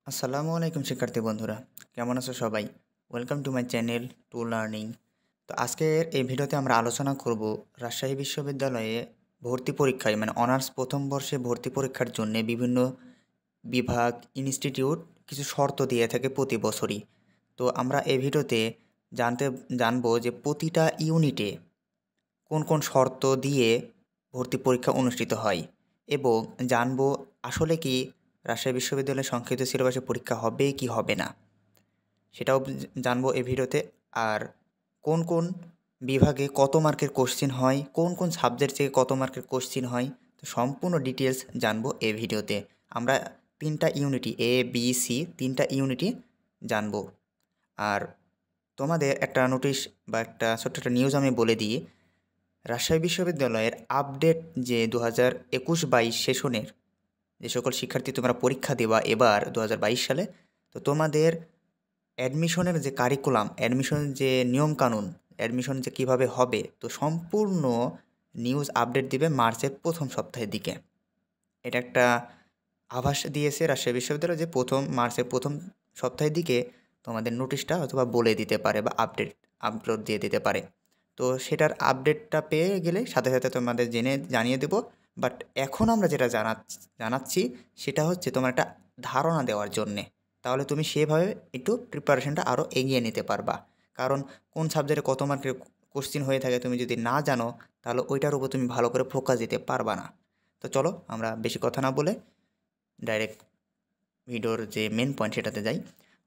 আসসালামু আলাইকুম শিক্ষার্থী বন্ধুরা, কেমন আছো সবাই? Welcome to my channel to learning. তো আজকের এই ভিডিওতে আমরা আলোচনা করব রাজশাহী বিশ্ববিদ্যালয়ে ভর্তি পরীক্ষায় অনার্স প্রথম বর্ষে ভর্তি পরীক্ষার জন্য বিভিন্ন বিভাগ ইনস্টিটিউট কিছু শর্ত দিয়ে থাকে প্রতি বছরই। তো আমরা এই ভিডিওতে জানবো যে প্রতিটা ইউনিটে কোন কোন শর্ত দিয়ে ভর্তি পরীক্ষা অনুষ্ঠিত হয় এবং জানবো আসলে কি রাজশাহী বিশ্ববিদ্যালয়ের সংক্ষিপ্ত সিলেবাসে পরীক্ষা হবে কি হবে না, সেটাও জানবো এই ভিডিওতে। আর কোন কোন বিভাগে কত মার্কের কোশ্চিন হয়, কোন কোন সাবজেক্ট থেকে কত মার্কের কোশ্চিন হয়, তো সম্পূর্ণ ডিটেলস জানবো এই ভিডিওতে। আমরা তিনটা ইউনিটি এ বি সি তিনটা ইউনিটি জানবো। আর তোমাদের একটা নোটিশ বা একটা ছোট্ট একটা নিউজ আমি বলে দিই। রাজশাহী বিশ্ববিদ্যালয়ের আপডেট যে 2021-22 সেশনের যে সকল শিক্ষার্থী তোমরা পরীক্ষা দেবা এবার 2022 সালে, তো তোমাদের অ্যাডমিশনের যে কারিকুলাম, অ্যাডমিশনের যে নিয়মকানুন, অ্যাডমিশন যে কীভাবে হবে, তো সম্পূর্ণ নিউজ আপডেট দিবে মার্চের প্রথম সপ্তাহের দিকে। এটা একটা আভাস দিয়েছে রাজশাহী বিশ্ববিদ্যালয় যে মার্চের প্রথম সপ্তাহের দিকে তোমাদের নোটিশটা অথবা বলে দিতে পারে বা আপলোড দিয়ে দিতে পারে। তো সেটার আপডেটটা পেয়ে গেলে সাথে সাথে তোমাদের জানিয়ে দেব। বাট এখন আমরা যেটা জানাচ্ছি সেটা হচ্ছে তোমার একটা ধারণা দেওয়ার জন্যে, তাহলে তুমি সেভাবে একটু প্রিপারেশনটা আরও এগিয়ে নিতে পারবা। কারণ কোন সাবজেক্টে কত মার্কের কোশ্চিন হয়ে থাকে তুমি যদি না জানো, তাহলে ওইটার উপর তুমি ভালো করে ফোকাস দিতে পারবা না। তো চলো আমরা বেশি কথা না বলে ডাইরেক্ট ভিডিওর যে মেন পয়েন্ট সেটাতে যাই।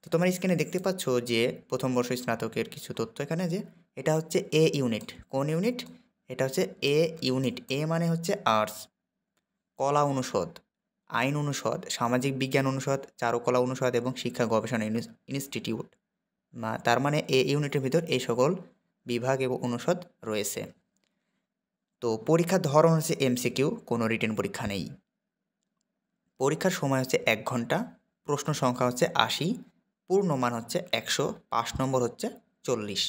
তো তোমার স্ক্রিনে দেখতে পাচ্ছ যে প্রথম বর্ষ স্নাতকের কিছু তথ্য এখানে, যে এটা হচ্ছে এ ইউনিট। কোন ইউনিট? এটা হচ্ছে এ ইউনিট। এ মানে হচ্ছে আর্টস, কলা অনুষদ, আইন অনুষদ, সামাজিক বিজ্ঞান অনুষদ, চারুকলা অনুষদ এবং শিক্ষা গবেষণা ইনস্টিটিউট। তার মানে এ ইউনিটের ভিতর এই সকল বিভাগ এবং অনুষদ রয়েছে। তো পরীক্ষার ধরন হচ্ছে এমসিকিউ, কোনো রিটেন পরীক্ষা নেই। পরীক্ষার সময় হচ্ছে 1 ঘন্টা, প্রশ্ন সংখ্যা হচ্ছে 80, পূর্ণমান হচ্ছে 100, পাস নম্বর হচ্ছে 40।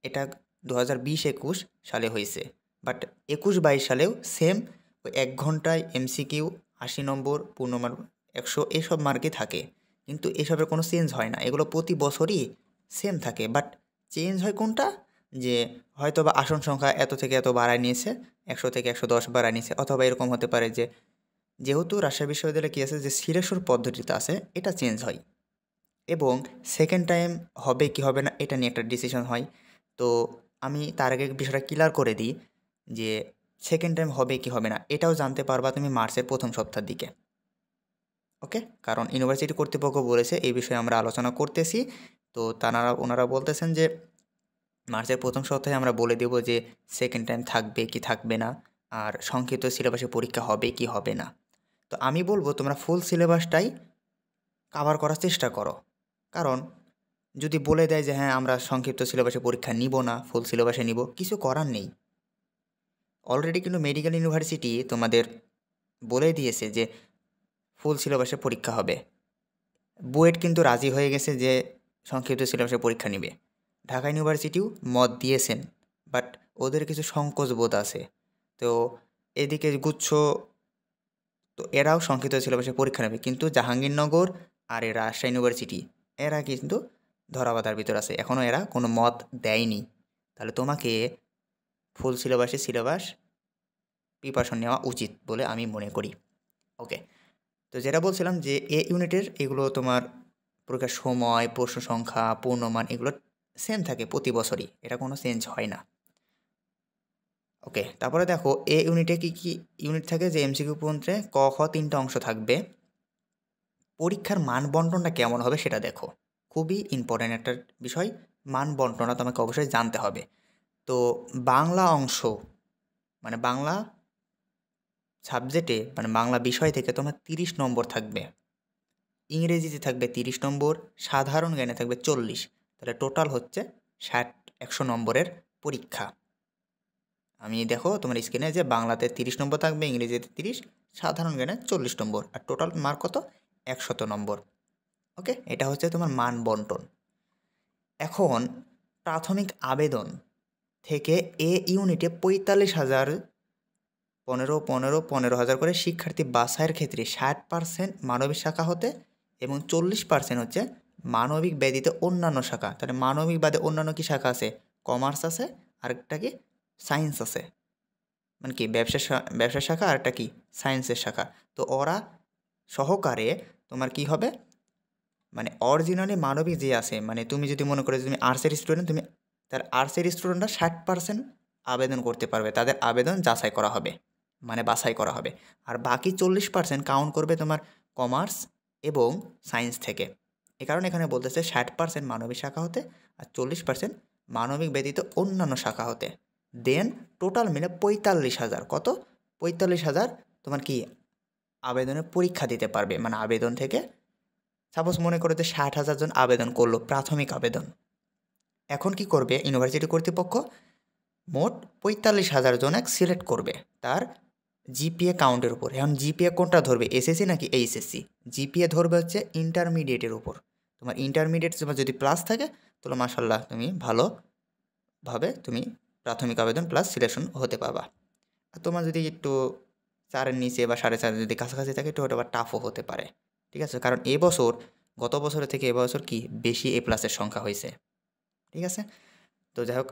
এটা 2020-21 সালে হয়েছে। বাট 21-22 সালেও সেম ওই 1 ঘন্টায় এমসিকিউ, 80 নম্বর, পূর্ণমান 100, এইসব মার্কই থাকে। কিন্তু এসবের কোনো চেঞ্জ হয় না, এগুলো প্রতি বছরই সেম থাকে। বাট চেঞ্জ হয় কোনটা, যে হয়তো বা আসন সংখ্যা এত থেকে এত বাড়ায় নিয়েছে, 100 থেকে 110 বাড়ায় নিয়েছে, অথবা এরকম হতে পারে যে যেহেতু রাজশাহী বিশ্ববিদ্যালয়ে কী আছে যে সিলেকশন পদ্ধতিতে আছে, এটা চেঞ্জ হয় এবং সেকেন্ড টাইম হবে কি হবে না এটা নিয়ে একটা ডিসিশন হয়। তো আমি তার আগে বিষয়টা ক্লিয়ার করে দিই যে সেকেন্ড টাইম হবে কি হবে না এটাও জানতে পারবা তুমি মার্চের প্রথম সপ্তাহের দিকে। ওকে, কারণ ইউনিভার্সিটি কর্তৃপক্ষ বলেছে এই বিষয়ে আমরা আলোচনা করতেছি। তো ওনারা বলতেছেন যে মার্চের প্রথম সপ্তাহে আমরা বলে দেব যে সেকেন্ড টাইম থাকবে কি থাকবে না, আর সংক্ষিপ্ত সিলেবাসে পরীক্ষা হবে কি হবে না। তো আমি বলবো তোমরা ফুল সিলেবাসটাই কাভার করার চেষ্টা করো। কারণ যদি বলে দেয় যে হ্যাঁ আমরা সংক্ষিপ্ত সিলেবাসে পরীক্ষা নিব না, ফুল সিলেবাসে নিব, কিছু করার নেই। অলরেডি কিন্তু মেডিকেল ইউনিভার্সিটি তোমাদের বলে দিয়েছে যে ফুল সিলেবাসে পরীক্ষা হবে। বুয়েট কিন্তু রাজি হয়ে গেছে যে সংক্ষিপ্ত সিলেবাসে পরীক্ষা নিবে। ঢাকা ইউনিভার্সিটিও মত দিয়েছেন, বাট ওদের কিছু সংকোচ বোধ আছে। তো এদিকে গুচ্ছ, তো এরাও সংক্ষিপ্ত সিলেবাসে পরীক্ষা নেবে, কিন্তু জাহাঙ্গীরনগর আর এই রাজশাহী ইউনিভার্সিটি এরা কিন্তু ধরাবাঁধার ভিতর আছে, এখনও এরা কোনো মত দেয়নি। তাহলে তোমাকে ফুল সিলেবাস প্রিপারেশন নেওয়া উচিত বলে আমি মনে করি। ওকে, তো যেটা বলছিলাম যে এ ইউনিটের এগুলো তোমার পরীক্ষার সময়, প্রশ্ন সংখ্যা, পূর্ণমান এগুলো সেম থাকে প্রতি বছরই, এটা কোনো চেঞ্জ হয় না। ওকে, তারপরে দেখো এ ইউনিটে কী কী ইউনিট থাকে, যে এমসিকিউ পর্যন্ত ক খ 3টা অংশ থাকবে। পরীক্ষার মান বন্টনটা কেমন হবে সেটা দেখো, খুবই ইম্পর্ট্যান্ট একটা বিষয়। মান বন্টনটা তোমাকে অবশ্যই জানতে হবে। তো বাংলা অংশ বাংলা সাবজেক্টে বাংলা বিষয় থেকে তোমার 30 নম্বর থাকবে, ইংরেজিতে থাকবে 30 নম্বর, সাধারণ জ্ঞানে থাকবে 40। তাহলে টোটাল হচ্ছে 100 নম্বরের পরীক্ষা। আমি দেখো তোমার স্ক্রিনে যে বাংলাতে 30 নম্বর থাকবে, ইংরেজিতে 30, সাধারণ জ্ঞানে 40 নম্বর, আর টোটাল মার্ক কত? 100 নম্বর। ওকে, এটা হচ্ছে তোমার মান বন্টন। এখন প্রাথমিক আবেদন থেকে এ ইউনিটে 45,000, 15,000 করে শিক্ষার্থী বাছাইয়ের ক্ষেত্রে 60% মানবিক শাখা হতে এবং 40% হচ্ছে মানবিক ব্যতীত অন্যান্য শাখা। তাহলে মানবিক বাদে অন্যান্য কি শাখা আছে? কমার্স আছে, আরেকটা কি সায়েন্স আছে, মানে কি ব্যবসা শাখা, আরেকটা কি সায়েন্সের শাখা। তো ওরা সহকারে তোমার কি হবে, মানে অরিজিনালি মানবিক যে আছে, মানে তুমি যদি মনে করো যে তুমি আর্টসের স্টুডেন্ট, তুমি তার আর্টসের স্টুডেন্টরা 60% আবেদন করতে পারবে, তাদের আবেদন যাচাই করা হবে, মানে বাছাই করা হবে। আর বাকি 40% কাউন্ট করবে তোমার কমার্স এবং সায়েন্স থেকে। এ কারণে এখানে বলতেছে 60% মানবিক শাখা হতে আর 40% মানবিক ব্যতীত অন্যান্য শাখা হতে। দেন টোটাল মিলে 45,000, কত? 45,000 তোমার কি আবেদনের পরীক্ষা দিতে পারবে, মানে আবেদন থেকে সাপোজ মনে করো যে 60,000 জন আবেদন করলো প্রাথমিক আবেদন। এখন কি করবে ইউনিভার্সিটি কর্তৃপক্ষ? মোট 45,000 জনক সিলেক্ট করবে তার জিপিএ কাউন্টের উপর। এখন জিপিএ কোনটা ধরবে, এসএসসি নাকি এইচএসসি? জিপিএ ধরবে হচ্ছে ইন্টারমিডিয়েটের উপর। তোমার ইন্টারমিডিয়েট যদি প্লাস থাকে তাহলে মাশাল্লাহ তুমি ভালোভাবে তুমি প্রাথমিক আবেদন প্লাস সিলেকশন হতে পারবা। আর তোমার যদি একটু 4-এর নিচে বা 4.5 যদি কাছাকাছি থাকে একটু ওটা আবার টাফও হতে পারে, ঠিক আছে? কারণ এবছর গত বছরের থেকে এবছর কি বেশি এ প্লাসের সংখ্যা হয়েছে, ঠিক আছে? তো যাই হোক,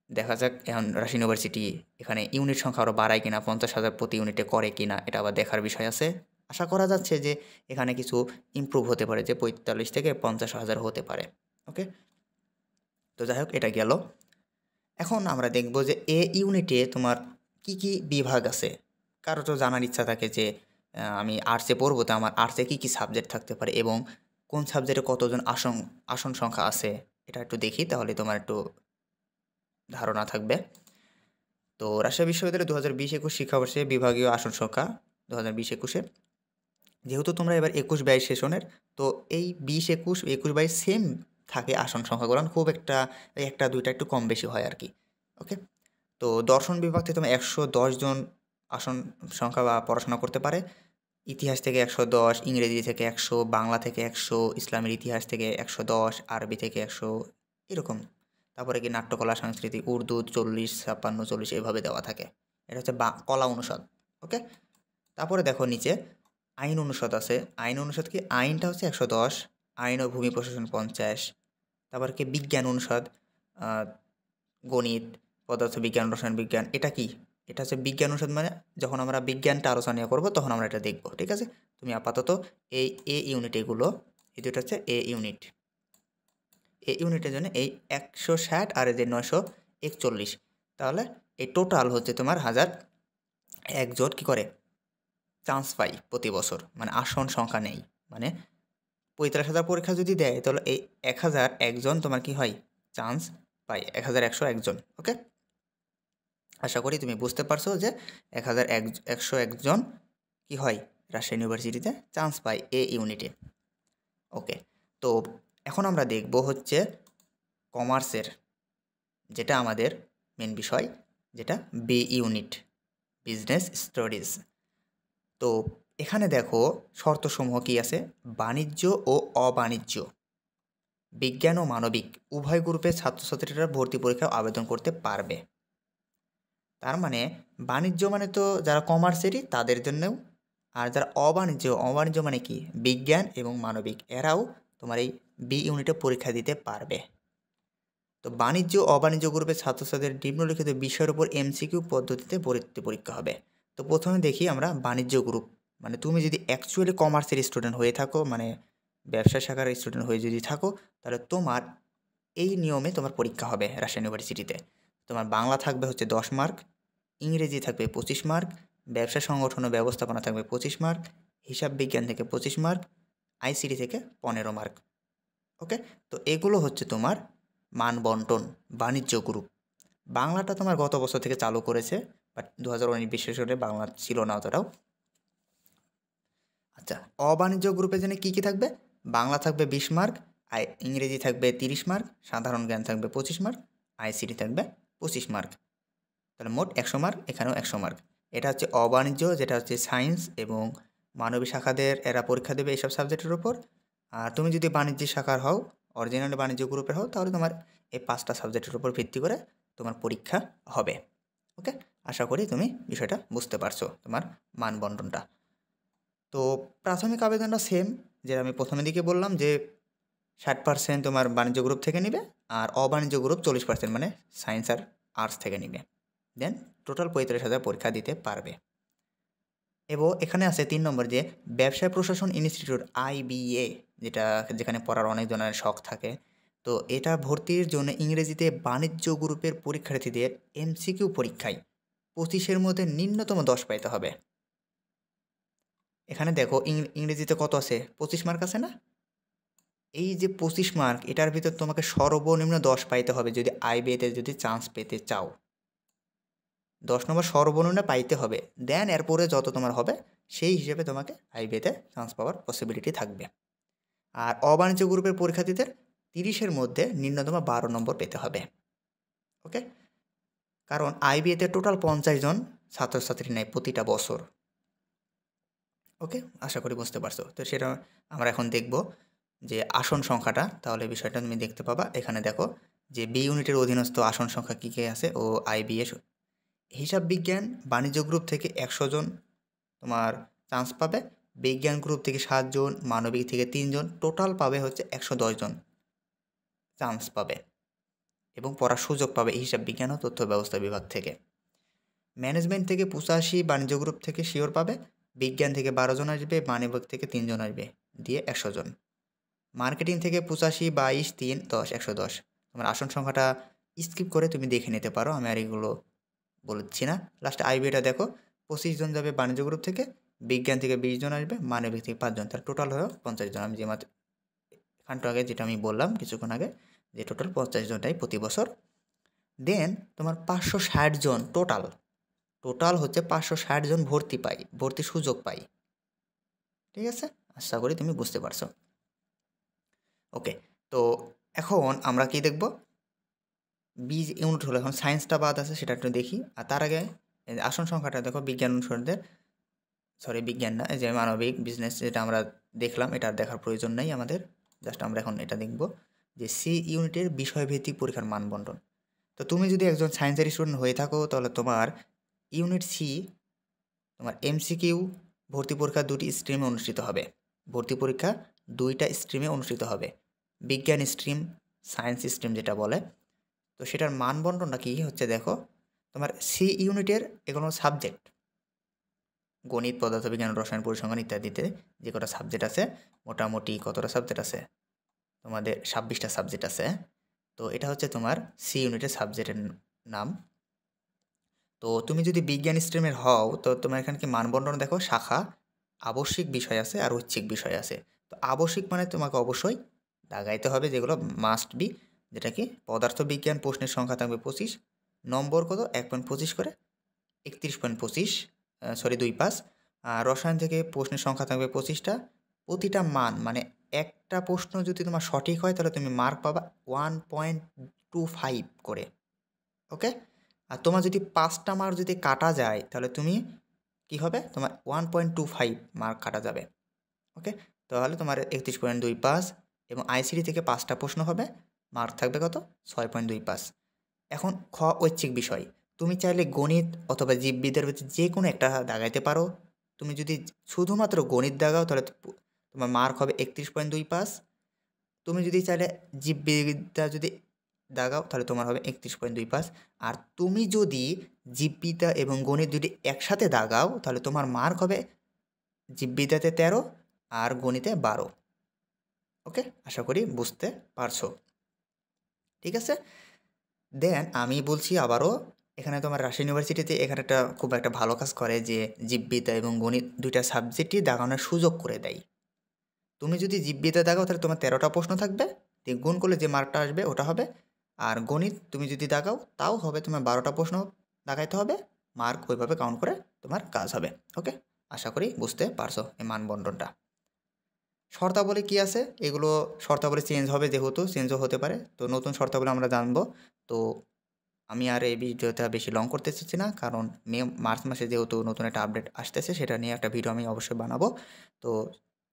দেখা যাক এখন রাজশাহী ইউনিভার্সিটি এখানে ইউনিট সংখ্যা আরও বাড়ায় কিনা, 50,000 প্রতি ইউনিটে করে কিনা, এটা আবার দেখার বিষয় আছে। আশা করা যাচ্ছে যে এখানে কিছু ইমপ্রুভ হতে পারে, যে 45 থেকে 50,000 হতে পারে। ওকে, তো যাই হোক, এটা গেল। এখন আমরা দেখব যে এ ইউনিটে তোমার কি কি বিভাগ আছে। কারো তো জানার ইচ্ছা থাকে যে আমি আর্টসে পড়বো, তো আমার আর্টসে কী কী সাবজেক্ট থাকতে পারে এবং কোন সাবজেক্টে কতজন আসন সংখ্যা আছে, এটা একটু দেখি, তাহলে তোমার একটু ধারণা থাকবে। তো রাজশাহী বিশ্ববিদ্যালয় 2020-21 শিক্ষাবর্ষে বিভাগীয় আসন সংখ্যা 2020-21-এ, যেহেতু তোমরা এবার 21-22 সেশনের, তো এই 20-21 সেম থাকে আসন সংখ্যাগুলো, খুব একটা দুইটা একটু কম বেশি হয় আর কি। ওকে, তো দর্শন বিভাগ থেকে তোমার 110 জন আসন সংখ্যা বা পড়াশোনা করতে পারে। ইতিহাস থেকে 110, ইংরেজি থেকে 100, বাংলা থেকে 100, ইসলামের ইতিহাস থেকে 110, আরবি থেকে 100, এরকম। তারপরে কি নাট্যকলা, সংস্কৃতি, উর্দু 40, 56, 40 এভাবে দেওয়া থাকে। এটা হচ্ছে কলা অনুষদ। ওকে, তারপরে দেখো নিচে আইন অনুষদ আছে। আইন অনুষদ কি, আইনটা হচ্ছে 110, আইন ও ভূমি প্রশাসন 50। তারপর কি বিজ্ঞান অনুষদ, গণিত, পদার্থবিজ্ঞান, রসায়ন বিজ্ঞান। এটা কি, এটা হচ্ছে বিজ্ঞান অনুষদ, মানে যখন আমরা বিজ্ঞানটা আলোচনা করব তখন আমরা এটা দেখব, ঠিক আছে? তুমি আপাতত এই এ ইউনিট, এগুলো এই দুটো হচ্ছে এ ইউনিট। এই ইউনিটের জন্য এই 160 আর এই যে 941, তাহলে এই টোটাল হচ্ছে তোমার 1,001 জন কী করে চান্স পাই প্রতি বছর, মানে আসন সংখ্যা নেই, মানে 45,000 পরীক্ষা যদি দেয় তাহলে এই 1,001 জন তোমার কি হয়, চান্স পাই, 1,101 জন। ওকে, আশা করি তুমি বুঝতে পারছো যে 1,101 জন কী হয়, রাজশাহী ইউনিভার্সিটিতে চান্স পায় এ ইউনিটে। ওকে, তো এখন আমরা দেখব হচ্ছে কমার্সের, যেটা আমাদের মেন বিষয়, যেটা বি ইউনিট, বিজনেস স্টাডিজ। তো এখানে দেখো শর্তসমূহ কী আছে, বাণিজ্য ও অবাণিজ্য, বিজ্ঞান ও মানবিক উভয় গ্রুপের ছাত্রছাত্রীরা ভর্তি পরীক্ষায় আবেদন করতে পারবে। তার মানে বাণিজ্য মানে তো যারা কমার্সেরই তাদের জন্যও, আর যারা অবাণিজ্য মানে কি, বিজ্ঞান এবং মানবিক, এরাও তোমার এই বি ইউনিটে পরীক্ষা দিতে পারবে। তো বাণিজ্য অবাণিজ্য গ্রুপের ছাত্রছাত্রীদের নিম্নলিখিত বিষয়ের উপর এমসিকিউ পদ্ধতিতে ভর্তি পরীক্ষা হবে। তো প্রথমে দেখি আমরা বাণিজ্য গ্রুপ, মানে তুমি যদি অ্যাকচুয়ালি কমার্সের স্টুডেন্ট হয়ে থাকো, মানে ব্যবসা শাখার স্টুডেন্ট হয়ে যদি থাকো, তাহলে তোমার এই নিয়মে তোমার পরীক্ষা হবে রাজশাহী ইউনিভার্সিটিতে। তোমার বাংলা থাকবে হচ্ছে 10 মার্ক, ইংরেজি থাকবে 25 মার্ক, ব্যবসা সংগঠন ও ব্যবস্থাপনা থাকবে 25 মার্ক, হিসাব বিজ্ঞান থেকে 25 মার্ক, আইসিটি থেকে 15 মার্ক। ওকে, তো এগুলো হচ্ছে তোমার মানবন্টন বাণিজ্য গ্রুপ। বাংলাটা তোমার গত বছর থেকে চালু করেছে, বাট 2019 সেশনে বাংলা ছিল না অতটাও। আচ্ছা, অবাণিজ্য গ্রুপের জন্য কী কী থাকবে, বাংলা থাকবে 20 মার্ক, ইংরেজি থাকবে 30 মার্ক, সাধারণ জ্ঞান থাকবে 25 মার্ক, আইসিটি থাকবে 25 মার্ক, তাহলে মোট 100 মার্ক, এখানেও 100 মার্ক। এটা হচ্ছে অবাণিজ্য, যেটা হচ্ছে সায়েন্স এবং মানবিক শাখাদের এরা পরীক্ষা দেবে এইসব সাবজেক্টের উপর। আর তুমি যদি বাণিজ্যিক শাখার হও, অরিজিনাল বাণিজ্য গ্রুপের হও, তাহলে তোমার এই 5টা সাবজেক্টের উপর ভিত্তি করে তোমার পরীক্ষা হবে। ওকে, আশা করি তুমি বিষয়টা বুঝতে পারছো, তোমার মানবন্টনটা। তো প্রাথমিক আবেদনটা সেম, যে আমি প্রথমের দিকে বললাম যে 60% তোমার বাণিজ্য গ্রুপ থেকে নিবে আর অবাণিজ্য গ্রুপ 40% মানে সায়েন্স আর আর্টস থেকে নিবে। দেন টোটাল 45,000 পরীক্ষা দিতে পারবে। এবং এখানে আছে 3 নম্বর যে ব্যবসায় প্রশাসন ইনস্টিটিউট IBA, যেখানে পড়ার অনেক ধরনের শখ থাকে। তো এটা ভর্তির জন্য ইংরেজিতে বাণিজ্য গ্রুপের পরীক্ষার্থীদের MCQ পরীক্ষায় 25-এর মধ্যে ন্যূনতম 10 পাইতে হবে। এখানে দেখো ইংরেজিতে কত আছে? 25 মার্ক আছে না? এই যে 25 মার্ক, এটার ভিতর তোমাকে সর্বনিম্ন 10 পাইতে হবে যদি IBA-তে যদি চান্স পেতে চাও। 10 নম্বর সর্বনিম্ন পাইতে হবে। দেন এরপরে যত তোমার হবে সেই হিসেবে তোমাকে IBA-তে চান্স পাওয়ার পসিবিলিটি থাকবে। আর অবাণিজ্য গ্রুপের পরীক্ষার্থীদের 30-এর মধ্যে ন্যূনতম 12 নম্বর পেতে হবে। ওকে? কারণ IBA-তে টোটাল 50 জন ছাত্রছাত্রী নেয় প্রতিটা বছর। ওকে? আশা করি বুঝতে পারছো। তো সেটা আমরা এখন দেখব যে আসন সংখ্যাটা, তাহলে বিষয়টা তুমি দেখতে পাবা। এখানে দেখো যে B ইউনিটের অধীনস্থ আসন সংখ্যা কী কী আছে ও IBA হিসাব বিজ্ঞান বাণিজ্য গ্রুপ থেকে 100 জন তোমার চান্স পাবে, বিজ্ঞান গ্রুপ থেকে 7 জন, মানবিক থেকে 3 জন, টোটাল পাবে হচ্ছে 110 জন চান্স পাবে এবং পড়ার সুযোগ পাবে হিসাব বিজ্ঞান ও তথ্য ব্যবস্থা বিভাগ থেকে। ম্যানেজমেন্ট থেকে 85, বাণিজ্য গ্রুপ থেকে শিওর পাবে, বিজ্ঞান থেকে 12 জন আসবে, মানবিক থেকে 3 জন আসবে, দিয়ে 100 জন। মার্কেটিং থেকে 85, 22, 3, 10, 110। তোমার আসন সংখ্যাটা স্কিপ করে তুমি দেখে নিতে পারো, আমি আর এগুলো বলছি না। লাস্টে IBA-টা দেখো 25 জন যাবে বাণিজ্য গ্রুপ থেকে, বিজ্ঞান থেকে 20 জন আসবে, মানবিক থেকে 5 জন, তার টোটাল হলো 50 জন। আমি যে মাত্র একটু আগে যেটা আমি বললাম কিছুক্ষণ আগে যে টোটাল 50 জনটাই প্রতি বছর। দেন তোমার 560 জন টোটাল হচ্ছে 560 জন ভর্তির সুযোগ পাই। ঠিক আছে? আশা করি তুমি বুঝতে পারছো। ওকে, তো এখন আমরা কি দেখব? বি ইউনিট হলো, এখন সায়েন্সটা বাদ আছে, সেটা একটু দেখি। আর তার আগে আসন সংখ্যাটা দেখো বিজ্ঞান অনুষদের, বিজ্ঞান না, যে মানবিক বিজনেস যেটা আমরা দেখলাম, এটা দেখার প্রয়োজন নেই আমাদের। জাস্ট আমরা এখন এটা দেখব যে সি ইউনিটের বিষয়ভিত্তিক পরীক্ষার মানবন্টন। তো তুমি যদি একজন সায়েন্সের স্টুডেন্ট হয়ে থাকো তাহলে তোমার ইউনিট সি তোমার MCQ ভর্তি পরীক্ষা 2টি স্ট্রিমে অনুষ্ঠিত হবে। ভর্তি পরীক্ষা 2টা স্ট্রিমে অনুষ্ঠিত হবে, বিজ্ঞান স্ট্রিম, সায়েন্স স্ট্রিম যেটা বলে। তো সেটার মানবন্টনটা কী হচ্ছে দেখো, তোমার সি ইউনিটের এগুলো সাবজেক্ট গণিত, পদার্থবিজ্ঞান, রসায়ন, পরিসংখ্যান ইত্যাদিতে যে কটা সাবজেক্ট আছে, মোটামুটি কতটা সাবজেক্ট আছে তোমাদের? 26টা সাবজেক্ট আছে। তো এটা হচ্ছে তোমার সি ইউনিটের সাবজেক্টের নাম। তো তুমি যদি বিজ্ঞান স্ট্রিমের হও তো তোমার এখানে কি মানবন্টন দেখো, শাখা, আবশ্যিক বিষয় আছে আর ঐচ্ছিক বিষয় আছে। তো আবশ্যিক মানে তোমাকে অবশ্যই দাগাইতে হবে, যেগুলো মাস্ট বি, যেটা কি পদার্থবিজ্ঞান প্রশ্নের সংখ্যা থাকবে 25, নম্বর কত 1.25 করে, 31.25, 2 পাস। আর রসায়ন থেকে প্রশ্নের সংখ্যা থাকবে 25টা, প্রতিটা মান মানে একটা প্রশ্ন যদি তোমার সঠিক হয় তাহলে তুমি মার্ক পাবা 1.25 করে। ওকে? আর তোমার যদি 5টা মার্ক যদি কাটা যায় তাহলে তুমি কি হবে, তোমার 1.25 মার্ক কাটা যাবে। ওকে? তাহলে তোমার 31.2 পাস। এবং ICT থেকে 5টা প্রশ্ন হবে, মার্ক থাকবে কত 6.2 পাস। এখন ঐচ্ছিক বিষয়, তুমি চাইলে গণিত অথবা জীববিদ্যার ভিতরে যে কোনো একটা দাগাইতে পারো। তুমি যদি শুধুমাত্র গণিত দাগাও তাহলে তোমার মার্ক হবে 31.2 পাস। তুমি যদি চাইলে জীববিদ্যা যদি দাগাও তাহলে তোমার হবে 31.2 পাস। আর তুমি যদি জীববিদ্যা এবং গণিত দুটি একসাথে দাগাও তাহলে তোমার মার্ক হবে জীববিদ্যাতে 13 আর গণিতে 12। ওকে? আশা করি বুঝতে পারছো। ঠিক আছে? দেন আমি বলছি আবারও, এখানে তোমার রাজশাহী ইউনিভার্সিটিতে এখানে খুব একটা ভালো কাজ করে যে জীববিদ্যা এবং গণিত 2টা সাবজেক্টই দাগানোর সুযোগ করে দেয়। তুমি যদি জীববিদ্যা দাগাও তাহলে তোমার 13টা প্রশ্ন থাকবে, গুণ করলে যে মার্কটা আসবে ওটা হবে। আর গণিত তুমি যদি দাগাও তাও হবে, তোমার 12টা প্রশ্ন দাগাইতে হবে, মার্ক ওইভাবে কাউন্ট করে তোমার কাজ হবে। ওকে? আশা করি বুঝতে পারছো এই মানবন্টনটা। শর্তাবলী কী আছে, এগুলো শর্তাবলী চেঞ্জ হবে, যেহেতু চেঞ্জও হতে পারে। তো নতুন শর্তাবলী আমরা জানবো। তো আমি আর এই ভিডিওটা বেশি লং করতে চাচ্ছি না, কারণ মার্চ মাসে যেহেতু নতুন একটা আপডেট আসতেছে, সেটা নিয়ে একটা ভিডিও আমি অবশ্যই বানাবো। তো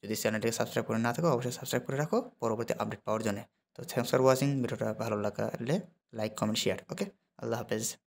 যদি চ্যানেলটিকে সাবস্ক্রাইব করে না থাকো অবশ্যই সাবস্ক্রাইব করে রাখো পরবর্তী আপডেট পাওয়ার জন্য। তো থ্যাংকস ফর ওয়াচিং, ভিডিওটা ভালো লাগলে লাইক, কমেন্ট, শেয়ার। ওকে? আল্লাহ হাফেজ।